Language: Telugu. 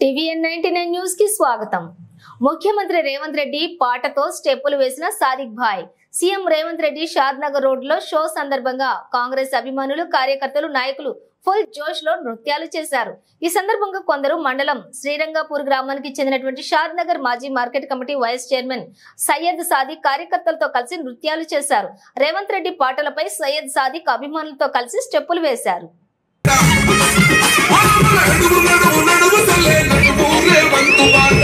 TVN99 న్యూస్ కి స్వాగతం। ముఖ్యమంత్రి రేవంత్ రెడ్డి పాటతో స్టెప్పులు వేసిన సాదిక్ భాయ్। సీఎం రేవంత్ రెడ్డి షాద్నగర్ రోడ్ లో షో సందర్భంగా కాంగ్రెస్ అభిమానులు, కార్యకర్తలు, నాయకులు ఫుల్ జోష్ లో నృత్యాలు చేశారు। ఈ సందర్భంగా కొందరు మండలం శ్రీరంగపూర్ గ్రామానికి చెందినటువంటి షాద్నగర్ మాజీ market committee vice chairman Syed Sadiq కార్యకర్తలతో కలిసి నృత్యాలు చేశారు। రేవంత్ రెడ్డి పాటలపై సయ్యద్ సాదిక్ అభిమానులతో కలిసి స్టెప్పులు వేశారు। నడువు నడువు నడువు తల్లే నడువు రేవంతు బాట